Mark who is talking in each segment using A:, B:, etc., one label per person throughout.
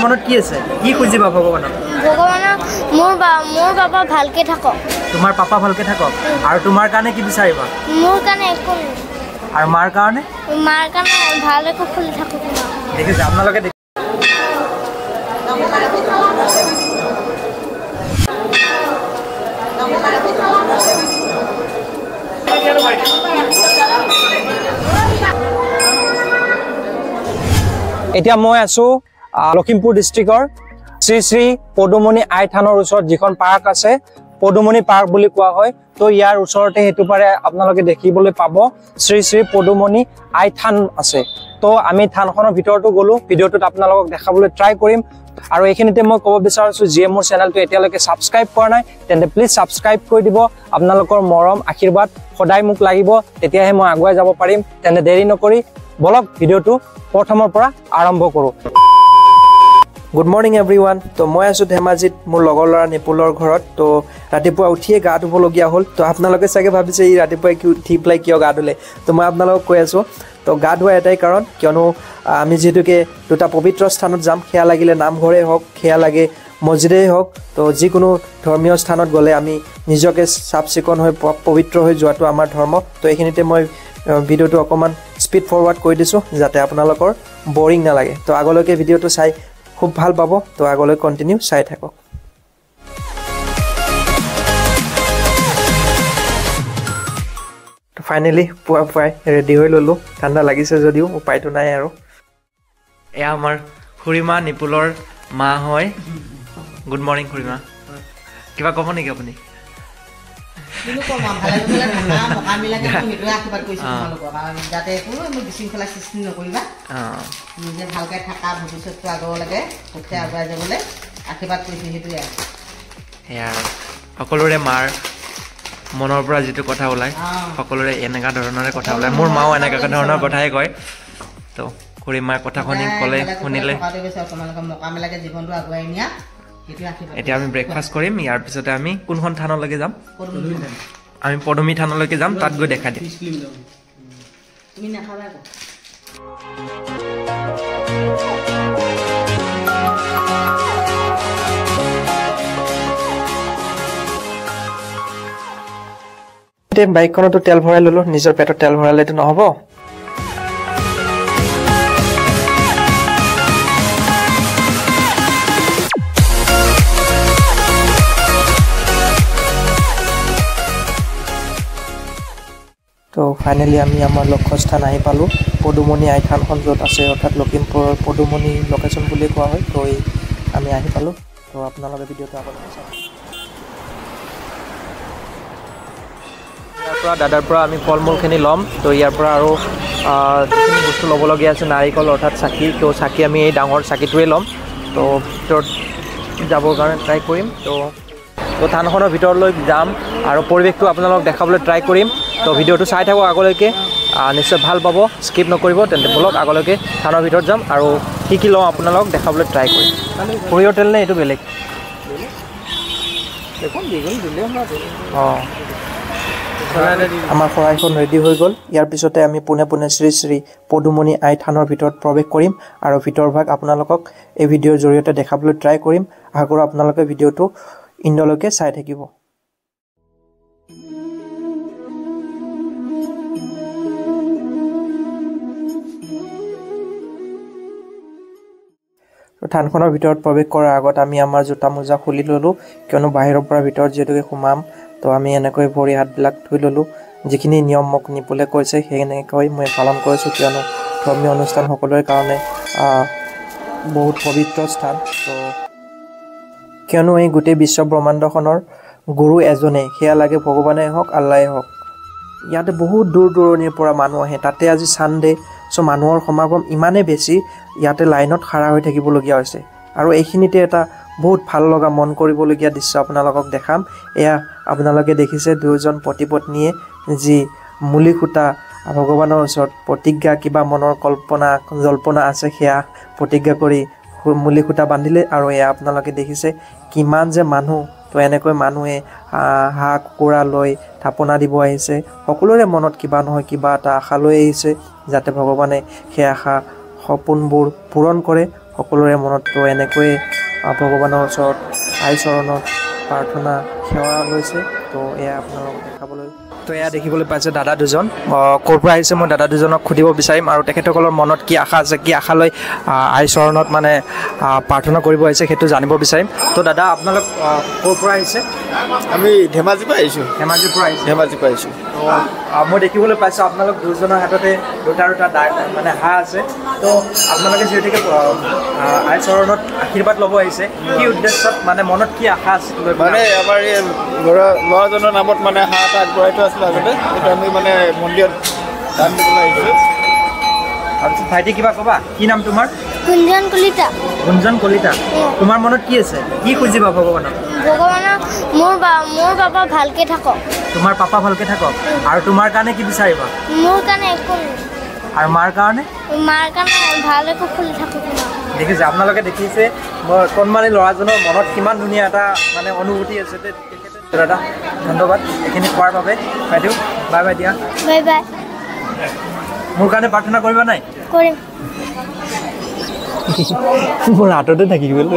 A: মনত কি আছে কি খুজিবা ভগৱানক
B: মোৰ বাবা ভালকে থাকক
A: তোমাৰ পাপা ভালকে থাকক আৰু তোমাৰ কাৰণে কি বিচাৰিবা
B: মোৰ কাৰণে একো
A: আৰু মাৰ কাৰণে
B: ভালকে খুলি থাকক
A: দেখিছে আপোনালোকে এতিয়া মই আছো লখিমপুৰ ডিস্ট্ৰিক্টৰ শ্ৰী শ্ৰী পদুমণি আই থানৰ ওচৰত যিখন পাৰ্ক আছে পদুমণি পাৰ্ক বুলি কোৱা হয় তো ইয়াৰ ওচৰতে হেতু পাৰে আপোনালোকে দেখিবলৈ পাব শ্ৰী শ্ৰী পদুমণি আই থান আছে তো আমি থানখনৰ ভিতৰতো গলো ভিডিঅ'টোত আপোনালোকক দেখাবলৈ ট্ৰাই কৰিম আৰু এইখিনিতে মই ক'ব বিচাৰিছো যে মোৰ চেনেলটো এতিয়ালৈকে সাবস্ক্ৰাইব কৰা নাই তেন্তে প্লিজ সাবস্ক্ৰাইব কৰি দিব আপোনালোকৰ মৰম আশীৰ্বাদ সদায় মোক লাগিব তেতিয়াহে মই আগুৱাই যাব পাৰিম তেন্তে দেৰি নকৰি বলক ভিডিঅ'টো প্ৰথমৰ পৰা আৰম্ভ কৰো গুড মৰ্নিং এভৰিৱান তো মই আছো ধেমাজিত মোৰ লগৰ ল'ৰা নিপুলৰ ঘৰত তো ৰাতিপুৱা উঠিয়ে গা ধুবলগীয়া হ'ল তো আপোনালোকে চাগে ভাবিছে এই ৰাতিপুৱাই কি উঠি পেলাই কিয় গা ধুলে তো মই আপোনালোকক কৈ আছো তো গা ধোৱা এটাই কাৰণ কিয়নো আমি যিহেতুকে দুটা পবিত্ৰ স্থানত যাম সেয়া লাগিলে নামঘৰে হওক সেয়া লাগে মছজিদেই হওক তো যিকোনো ধৰ্মীয় স্থানত গ'লে আমি নিজকে চাফ চিকুণ হৈ পবিত্ৰ হৈ যোৱাটো আমাৰ ধৰ্ম তো এইখিনিতে মই ভিডিঅ'টো অকণমান স্পীড ফৰৱাৰ্ড কৰি দিছোঁ যাতে আপোনালোকৰ বৰিং নালাগে তো আগলৈকে ভিডিঅ'টো চাই খুব ভাল পাব তো আগলৈ কণ্টিনিউ চাই থাকক তো ফাইনেলি পুৱাই ৰেডি হৈ ল'লোঁ ঠাণ্ডা লাগিছে যদিও উপায়টো নাই আৰু এয়া আমাৰ খুৰীমা নিপুলৰ মা হয় গুড মৰ্নিং খুৰীমা কিবা ক'ব নেকি আপুনি সকলোৰে মাৰ মনৰ পৰা যিটো কথা ওলায় সকলোৰে এনেকুৱা ধৰণৰে কথা ওলায় মোৰ মাও এনেকুৱা ধৰণৰ কথাই কয় তো খুৰীমাৰ কথা ক'লে শুনিলে এতিয়া আমি ব্ৰেকফাষ্ট কৰিম ইয়াৰ পিছতে আমি কোনখন থানলৈকে যাম আমি পদুমী থানলৈকে যাম তাত গৈ দেখা দিম বাইকখনতো তেল ভৰাই ল'লো নিজৰ পেটত তেল ভৰালেতো নহ'ব তো ফাইনেলি আমি আমাৰ লক্ষ্যস্থান আহি পালোঁ পদুমণি আই থানখন য'ত আছে অৰ্থাৎ লখিমপুৰৰ পদুমণি লোকেশ্যন বুলি কোৱা হয় তো আমি আহি পালোঁ তো আপোনালোকে ভিডিঅ'টো আগলৈ চাওক ইয়াৰ পৰা দাদাৰ পৰা আমি ফল মূলখিনি ল'ম তো ইয়াৰ পৰা আৰু যিখিনি বস্তু ল'বলগীয়া আছে নাৰিকল অৰ্থাৎ চাকি তো চাকি আমি এই ডাঙৰ চাকিটোৱে ল'ম তো ভিতৰত যাবৰ কাৰণে ট্ৰাই কৰিম তো থানখনৰ ভিতৰলৈ যাম আৰু পৰিৱেশটো আপোনালোকক দেখাবলৈ ট্ৰাই কৰিম তো ভিডিঅ'টো চাই থাকক আগলৈকে নিশ্চয় ভাল পাব স্কিপ নকৰিব তেন্তে বলক আগলৈকে থানৰ ভিতৰত যাম আৰু কি লওঁ আপোনালোকক দেখাবলৈ ট্ৰাই কৰিম সৰিয়হ তেল নে এইটো বেলেগ অঁ আমাৰ শৰাইখন ৰেডি হৈ গ'ল ইয়াৰ পিছতে আমি পোনে পোনে শ্ৰী শ্ৰী পদুমণি আই থানৰ ভিতৰত প্ৰৱেশ কৰিম আৰু ভিতৰভাগ আপোনালোকক এই ভিডিঅ'ৰ জৰিয়তে দেখাবলৈ ট্ৰাই কৰিম আশা কৰোঁ আপোনালোকে ভিডিঅ'টো ইণ্ডলৈকে চাই থাকিব থানখনৰ ভিতৰত প্ৰৱেশ কৰাৰ আগত আমি আমাৰ জোতা মোজা খুলি ল'লোঁ কিয়নো বাহিৰৰ পৰা ভিতৰত যিহেতুকে সোমাম তো আমি এনেকৈ ভৰি হাতবিলাক ধুই ল'লোঁ যিখিনি নিয়ম মোক নিপুলে কৈছে সেনেকৈ মই পালন কৰিছোঁ কিয়নো ধৰ্মীয় অনুষ্ঠান সকলোৰে কাৰণে বহুত পবিত্ৰ স্থান তো কিয়নো এই গোটেই বিশ্ব ব্ৰহ্মাণ্ডখনৰ গুৰু এজনেই সেয়া লাগে ভগৱানেই হওক আল্লাই হওক ইয়াতে বহুত দূৰ দূৰণিৰ পৰা মানুহ আহে তাতে আজি ছানডে চ' মানুহৰ সমাগম ইমানেই বেছি ইয়াতে লাইনত খাৰা হৈ থাকিবলগীয়া হৈছে আৰু এইখিনিতে এটা বহুত ভাল লগা মন কৰিবলগীয়া দৃশ্য আপোনালোকক দেখাম এয়া আপোনালোকে দেখিছে দুজন পতি পত্নীয়ে যি মুলি খুঁটা ভগৱানৰ ওচৰত প্ৰতিজ্ঞা কিবা মনৰ কল্পনা জল্পনা আছে সেয়া প্ৰতিজ্ঞা কৰি মুলি খুঁটা বান্ধিলে আৰু এয়া আপোনালোকে দেখিছে কিমান যে মানুহ তো এনেকৈ মানুহে হাঁহ কুকুৰা লৈ থাপনা দিব আহিছে সকলোৰে মনত কিবা নহয় কিবা এটা আশা লৈ আহিছে যাতে ভগৱানে সেই আশা সপোনবোৰ পূৰণ কৰে
C: সকলোৰে মনত তো এনেকৈ ভগৱানৰ ওচৰত আই চৰণত প্ৰাৰ্থনা সেৱা লৈছে। তো এয়া আপোনালোকক দেখাবলৈ
A: তো এয়া দেখিবলৈ পাইছে দাদা দুজন ক'ৰ পৰা আহিছে মই দাদা দুজনক সুধিব বিচাৰিম আৰু তেখেতসকলৰ মনত কি আশা আছে, কি আশা লৈ আই চৰণত মানে প্ৰাৰ্থনা কৰিব আহিছে সেইটো জানিব বিচাৰিম। তো দাদা আপোনালোক ক'ৰ পৰা আহিছে?
D: আমি ধেমাজিৰ পৰা আহিছোঁ।
A: ধেমাজিৰ পৰা আহিছে।
D: ধেমাজিৰ পৰা আহিছোঁ।
A: তো মই দেখিবলৈ পাইছোঁ আপোনালোক দুজনৰ হাততে দুটা মানে হাঁহ আছে। তো আপোনালোকে যিহেতুকে আই চৰণত আশীৰ্বাদ ল'ব আহিছে, কি উদ্দেশ্যত মানে মনত কি আশা আছে?
D: মানে আমাৰ এই ল'ৰাজনৰ নামত মানে হাঁহ এটা আগবঢ়াই থোৱা আছিলে আগতে, সেইটো আমি মানে মন্দিৰত দান দিবলৈ আহিছোঁ।
A: তাৰপিছত ভাইটি কিবা ক'বা? কি নাম তোমাৰ?
B: গুঞ্জন কলিতা।
A: গুঞ্জন কলিতা। তোমাৰ মনত কি আছে? কি খুজিবা ভগৱানক?
B: ভগৱানক মোৰ বাবা ভালকে থাকক।
A: তোমাৰ পাপা ভালকে থাকক। আৰু তোমাৰ কাৰণে কি বিচাৰিবা?
B: মোৰ কাৰণে একো নাই।
A: আৰু মাৰ কাৰণে?
B: মাৰ কাৰণে ভালকে খুলি থাকক।
A: দেখিছে আপোনালোকে দেখিছে মই কণমানি ল'ৰাজনৰ মনত কিমান ধুনীয়া এটা মানে অনুভূতি আছে। দাদা ধন্যবাদ এইখিনি কোৱাৰ বাবে। বাইদেউ বাই বাই দিয়া।
B: Bye bye.
A: মোৰ কাৰণে প্ৰাৰ্থনা কৰিবা নাই?
B: কৰিম।
A: মোৰ হাততে থাকি গ'ল।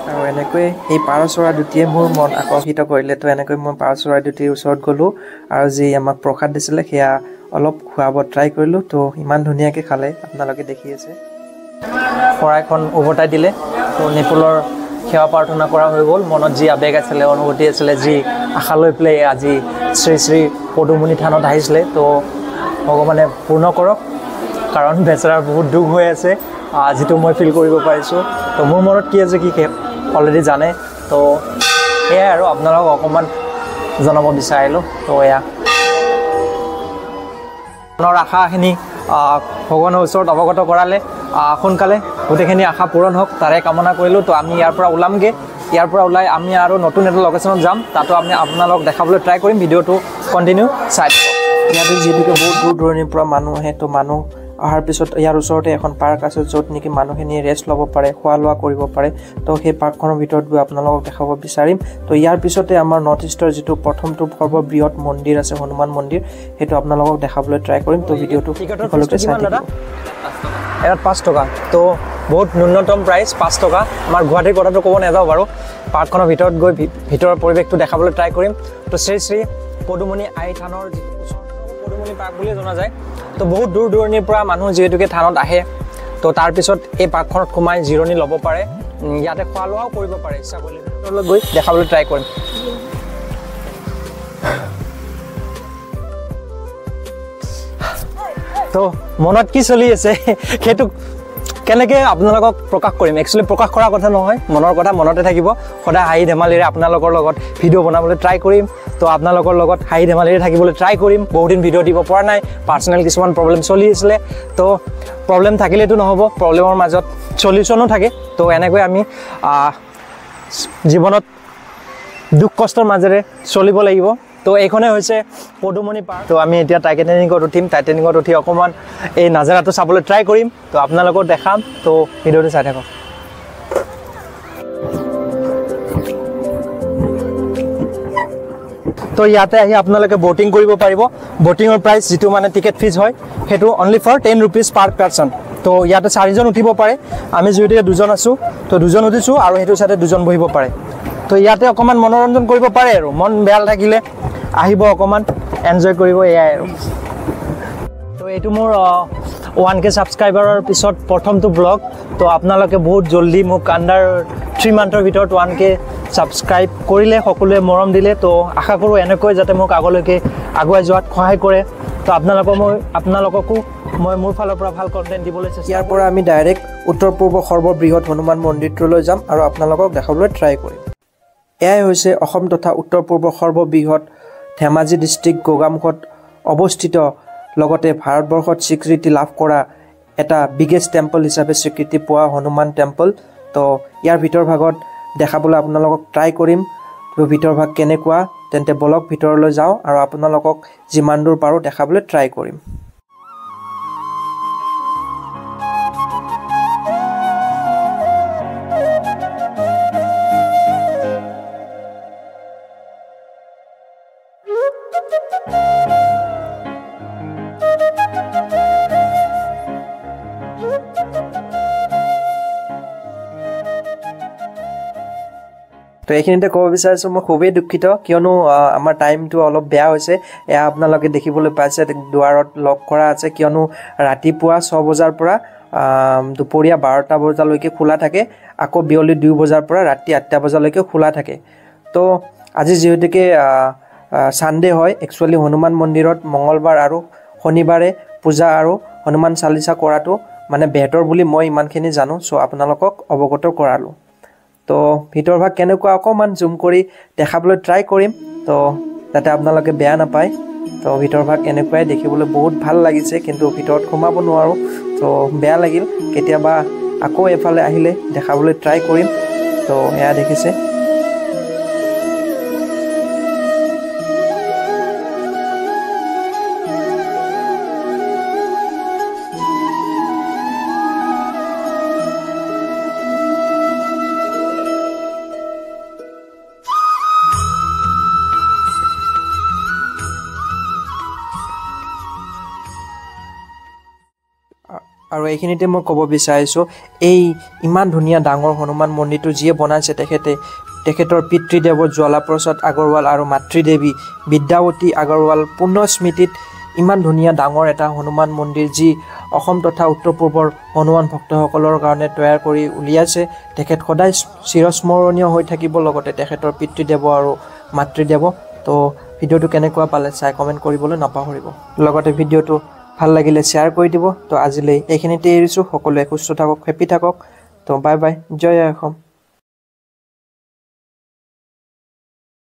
C: আৰু এনেকৈ এই পাৰ চৰাই দুটিয়ে মোৰ মন আকৰ্ষিত কৰিলে। তো এনেকৈ মই পাৰ চৰাই দুটিৰ ওচৰত গ'লোঁ আৰু যি আমাক প্ৰসাদ দিছিলে সেয়া অলপ খুৱাব ট্ৰাই কৰিলোঁ। তো ইমান ধুনীয়াকৈ খালে আপোনালোকে দেখি আছে।
A: শৰাইখন উভতাই দিলে। তো নিপুলৰ সেৱা প্ৰাৰ্থনা কৰা হৈ গ'ল। মনত যি আৱেগ আছিলে, অনুভূতি আছিলে, যি আশা লৈ পেলাই আজি শ্ৰী শ্ৰী পদুমণি থানত আহিছিলে, তো ভগৱানে পূৰ্ণ কৰক। কাৰণ বেচেৰাৰ বহুত দুখ হৈ আছে, যিটো মই ফিল কৰিব পাৰিছোঁ। তো মোৰ মনত কি আছে কি অলৰেডি জানে। তো সেয়াই আৰু আপোনালোকক অকণমান জনাব বিচাৰিলোঁ। তো এয়া মনৰ আশাখিনি ভগৱানৰ ওচৰত অৱগত কৰালে। সোনকালে গোটেইখিনি আশা পূৰণ হওক তাৰে কামনা কৰিলোঁ। তো আমি ইয়াৰ পৰা ওলামগৈ। ইয়াৰ পৰা ওলাই আমি আৰু নতুন এটা লোকেশ্যনত যাম। তাতো আমি আপোনালোকক দেখাবলৈ ট্ৰাই কৰিম। ভিডিঅ'টো কণ্টিনিউ চাই থাকক।
C: ইয়াতে যিহেতুকে বহুত দূৰ দূৰণিৰ পৰা মানুহ আহে, তো মানুহ অহাৰ পিছত ইয়াৰ ওচৰতে এখন পাৰ্ক আছে য'ত নেকি মানুহখিনিয়ে ৰেষ্ট ল'ব পাৰে, খোৱা লোৱা কৰিব পাৰে। তো সেই পাৰ্কখনৰ ভিতৰত গৈ আপোনালোকক দেখাব বিচাৰিম। তো ইয়াৰ পিছতে আমাৰ নৰ্থ ইষ্টৰ যিটো প্ৰথমটো সৰ্ববৃহৎ মন্দিৰ আছে হনুমান মন্দিৰ, সেইটো আপোনালোকক দেখাবলৈ ট্ৰাই কৰিম। তো ভিডিঅ'টো সকলোকে চাই থাকিব।
A: এটাত 5 টকা। তো বহুত ন্যূনতম প্ৰাইচ 5 টকা। আমাৰ গুৱাহাটীৰ কথাটো ক'ব নাযাওঁ বাৰু। পাৰ্কখনৰ ভিতৰত গৈ ভিতৰৰ পৰিৱেশটো দেখাবলৈ ট্ৰাই কৰিম। তো শ্ৰী শ্ৰী পদুমণি আই থানৰ পদুমণি পাৰ্ক বুলিয়ে জনা যায়। তো বহুত দূৰ দূৰণিৰ পৰা মানুহ যিহেতুকে থানত আহে, তো তাৰপিছত এই পাৰ্কখনত সোমাই জিৰণি ল'ব পাৰে, ইয়াতে খোৱা লোৱাও কৰিব পাৰে। ইচ্ছা কৰিলে ভিতৰলৈ গৈ দেখাবলৈ ট্ৰাই কৰিম। তো মনত কি চলি আছে সেইটো কেনেকৈ আপোনালোকক প্ৰকাশ কৰিম? একচুৱেলি প্ৰকাশ কৰাৰ কথা নহয়, মনৰ কথা মনতে থাকিব। সদায় হাঁহি ধেমালিৰে আপোনালোকৰ লগত ভিডিঅ' বনাবলৈ ট্ৰাই কৰিম। তো আপোনালোকৰ লগত হাঁহি ধেমালিৰে থাকিবলৈ ট্ৰাই কৰিম। বহুদিন ভিডিঅ' দিব পৰা নাই, পাৰ্চনেল কিছুমান প্ৰব্লেম চলি আছিলে। তো প্ৰব্লেম থাকিলেতো নহ'ব, প্ৰব্লেমৰ মাজত চলিউশ্যনো থাকে। তো এনেকৈ আমি জীৱনত দুখ কষ্টৰ মাজেৰে চলিব লাগিব। তো এইখনে হৈছে পদুমণি পাৰ্ক। তো আমি এতিয়া টাইটানিকত উঠিম। টাইটানিকত উঠি অকণমান এই নাজাৰাটো চাবলৈ ট্ৰাই কৰিম। তো আপোনালোকক দেখাম। তো ভিডিঅ'টো চাই থাকক। তো ইয়াতে আহি আপোনালোকে ব'টিং কৰিব পাৰিব। ব'টিঙৰ প্ৰাইচ যিটো মানে টিকেট ফিজ হয় সেইটো only for 10 rupees per person. তো ইয়াতে 4জন উঠিব পাৰে। আমি যিহেতুকে 2জন আছোঁ, তো 2জন উঠিছোঁ আৰু সেইটো চাইডে 2জন বহিব পাৰে। তো ইয়াতে অকণমান মনোৰঞ্জন কৰিব পাৰে আৰু মন বেয়া থাকিলে আহিব, অকণমান এনজয় কৰিব, এয়াই আৰু। তো এইটো মোৰ 1K ছাবস্ক্ৰাইবাৰৰ পিছত প্ৰথমটো ব্লগ। তো আপোনালোকে বহুত জল্দি মোক আণ্ডাৰ 3 মান্থৰ ভিতৰত 1K ছাবস্ক্ৰাইব কৰিলে, সকলোৱে মৰম দিলে। তো আশা কৰোঁ এনেকৈ যাতে মোক আগলৈকে আগুৱাই যোৱাত সহায় কৰে। তো আপোনালোককো মই মোৰ ফালৰ পৰা ভাল কণ্টেণ্ট দিবলৈ চেষ্টা কৰিম।
C: ইয়াৰ পৰা আমি ডাইৰেক্ট উত্তৰ পূৰ্ব সৰ্ববৃহৎ হনুমান মন্দিৰটোলৈ যাম আৰু আপোনালোকক দেখাবলৈ ট্ৰাই কৰিম। এয়াই হৈছে অসম তথা উত্তৰ পূৰ্ব সৰ্ববৃহৎ ধেমাজি ডিষ্ট্ৰিক্ট গোগামুখত অৱস্থিত, লগতে ভাৰতবৰ্ষত স্বীকৃতি লাভ কৰা এটা বিগেষ্ট টেম্পল হিচাপে স্বীকৃতি পোৱা হনুমান টেম্পল। তো ইয়াৰ ভিতৰভাগত দেখাবলৈ আপোনালোকক ট্ৰাই কৰিম। তো ভিতৰভাগ কেনেকুৱা, তেন্তে বলক ভিতৰলৈ যাওঁ আৰু আপোনালোকক যিমান দূৰ পাৰোঁ দেখাবলৈ ট্ৰাই কৰিম। তো এইখিনিতে ক'ব বিচাৰিছোঁ মই খুবেই দুখিত কিয়নো আমাৰ টাইমটো অলপ বেয়া হৈছে এয়া আপোনালোকে দেখিবলৈ পাইছে দুৱাৰত লক কৰা আছে কিয়নো ৰাতিপুৱা 6 বজাৰ পৰা দুপৰীয়া 12টা বজালৈকে খোলা থাকে আকৌ বিয়লি 2 বজাৰ পৰা ৰাতি 8টা বজালৈকে খোলা থাকে তো আজি যেহেতুকে সানডে হয় একচুয়ালি হনুমান মন্দিৰত মঙ্গলবাৰ আৰু শনিবাৰে পূজা আৰু হনুমান চালিসা কৰাটো মানে বেহতৰ বুলি মই ইমানখিনি জানো সো আপোনালোকক অৱগত কৰালো তো ভিতৰ ভাগ কেনেকুৱা অকমান জুম কৰি দেখাবলৈ ট্ৰাই কৰিম তো যাতে আপোনালোকে বেয়া নাপায় তো ভিতৰ ভাগ এনেকুৱাই দেখিবলৈ বহুত ভাল লাগিছে কিন্তু ভিতৰত সোমাব নোৱাৰো তো বেয়া লাগিল কেতিয়াবা আকৌ এফালে আহিলে দেখাবলৈ ট্ৰাই কৰিম তো এয়া দেখিছে আৰু এইখিনিতে মই ক'ব বিচাৰিছোঁ এই ইমান ধুনীয়া ডাঙৰ হনুমান মন্দিৰটো যিয়ে বনাইছে তেখেতৰ পিতৃদেৱ জ্বালাপ্ৰসাদ আগৰৱাল আৰু মাতৃদেৱী বিদ্যাৱতী আগৰৱাল পুণ্য স্মৃতিত ইমান ধুনীয়া ডাঙৰ এটা হনুমান মন্দিৰ যি অসম তথা উত্তৰ পূৰ্বৰ হনুমান ভক্তসকলৰ কাৰণে তৈয়াৰ কৰি উলিয়াইছে তেখেত সদায় চিৰস্মৰণীয় হৈ থাকিব লগতে তেখেতৰ পিতৃদেৱ আৰু মাতৃদেৱ তো ভিডিঅ'টো কেনেকুৱা পালে চাই কমেণ্ট কৰিবলৈ নাপাহৰিব লগতে ভিডিঅ'টো ভাল লাগিলে শেয়াৰ কৰি দিব তো আজিলৈ এইখিনিতে এৰিছোঁ সকলোৱে সুস্থ থাকক হেপি থাকক তো বাই বাই জয় অসম